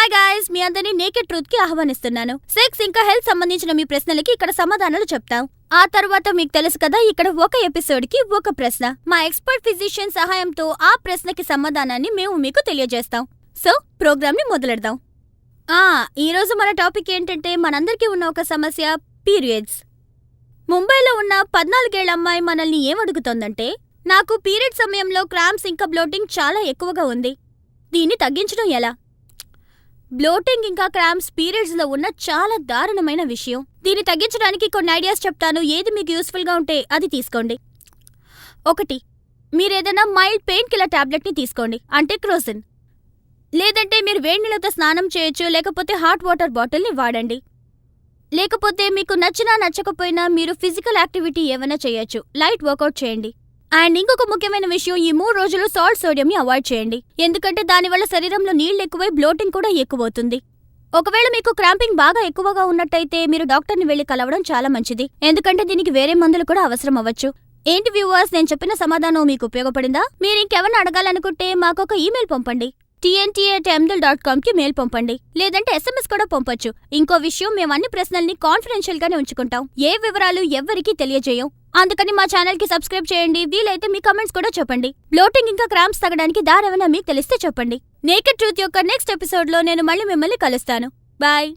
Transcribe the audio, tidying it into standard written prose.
Hi guys, మీ అందరినీ naked truth కి ఆహ్వానిస్తున్నాను. సెక్స్ ఇంకా హెల్త్ సంబంధించిన మీ ప్రశ్నలకి ఇక్కడ సమాధానాలు చెప్తాం. ఆ తర్వాత మీకు తెలుసు కదా, ఇక్కడ ఒక ఎపిసోడ్ కి ఒక ప్రశ్న. మా ఎక్స్పర్ట్ ఫిజిషియన్ సహాయంతో ఆ ప్రశ్నకి సమాధానాన్ని మేము మీకు తెలియజేస్తాం. సో ప్రోగ్రామ్ ని మొదలెడదాం. ఈ రోజు మన టాపిక్ ఏంటంటే, మనందరికీ ఉన్న ఒక సమస్య, పీరియడ్స్. ముంబైలో ఉన్న 14 ఏళ్ల అమ్మాయి మనల్ని ఏమడుగుతోందంటే, నాకు పీరియడ్ సమయంలో క్రాంప్స్ ఇంకా బ్లోటింగ్ చాలా ఎక్కువగా ఉంది. దీన్ని తగ్గించడం ఎలా? బ్లోటింగ్ ఇంకా క్రాంప్స్ పీరియడ్స్ లో ఉన్న చాలా దారుణమైన విషయం. దీన్ని తగ్గించడానికి కొన్ని ఐడియాస్ చెప్తాను. ఏది మీకు యూస్ఫుల్ గా ఉంటే అది తీసుకోండి. 1. మీరేదైనా మైల్డ్ పెయిన్ కిల్లర్ టాబ్లెట్ ని తీసుకోండి, అంటే క్రోసిన్. లేదంటే మీరు వేడి నీళ్ళతో స్నానం చేయొచ్చు, లేకపోతే హాట్ వాటర్ బాటిల్ ని వాడండి. లేకపోతే మీకు నచ్చినా నచ్చకపోయినా మీరు ఫిజికల్ యాక్టివిటీ ఏమైనా చేయొచ్చు, లైట్ వర్కౌట్ చేయండి. అండ్ ఇంకొక ముఖ్యమైన విషయం, ఈ 3 రోజులు సాల్ట్ సోడియం ని అవాయిడ్ చేయండి, ఎందుకంటే దానివల్ల శరీరంలో నీళ్లు ఎక్కువై బ్లోటింగ్ కూడా ఎక్కువవుతుంది. ఒకవేళ మీకు క్రాంపింగ్ బాగా ఎక్కువగా ఉన్నట్టయితే మీరు డాక్టర్ని వెళ్లి కలవడం చాలా మంచిది, ఎందుకంటే దీనికి వేరే మందులు కూడా అవసరం అవ్వచ్చు. ఏంటి వ్యూవర్స్, నేను చెప్పిన సమాధానం మీకు ఉపయోగపడిందా? మీరు ఇంకెవరిని అడగాలనుకుంటే మాకొక ఈమెయిల్ పంపండి. tnt@mdl.com కి మెయిల్ పంపండి, లేదంటే SMS కూడా పంపొచ్చు. ఇంకో విషయం, మేము అన్ని ప్రశ్నల్ని కాన్ఫిడెన్షియల్ గానే ఉంచుకుంటాం, ఏ వివరాలు ఎవ్వరికీ తెలియజేయం. అందుకని మా ఛానల్ కి సబ్స్క్రైబ్ చేయండి. వీలైతే మీ కమెంట్స్ కూడా చెప్పండి. బ్లోటింగ్ ఇంకా క్రాంప్స్ తగ్గడానికి దారేమైనా మీకు తెలిస్తే చెప్పండి. నేకెడ్ ట్రూత్ యొక్క నెక్స్ట్ ఎపిసోడ్ లో నేను మళ్ళీ మిమ్మల్ని కలుస్తాను. బాయ్.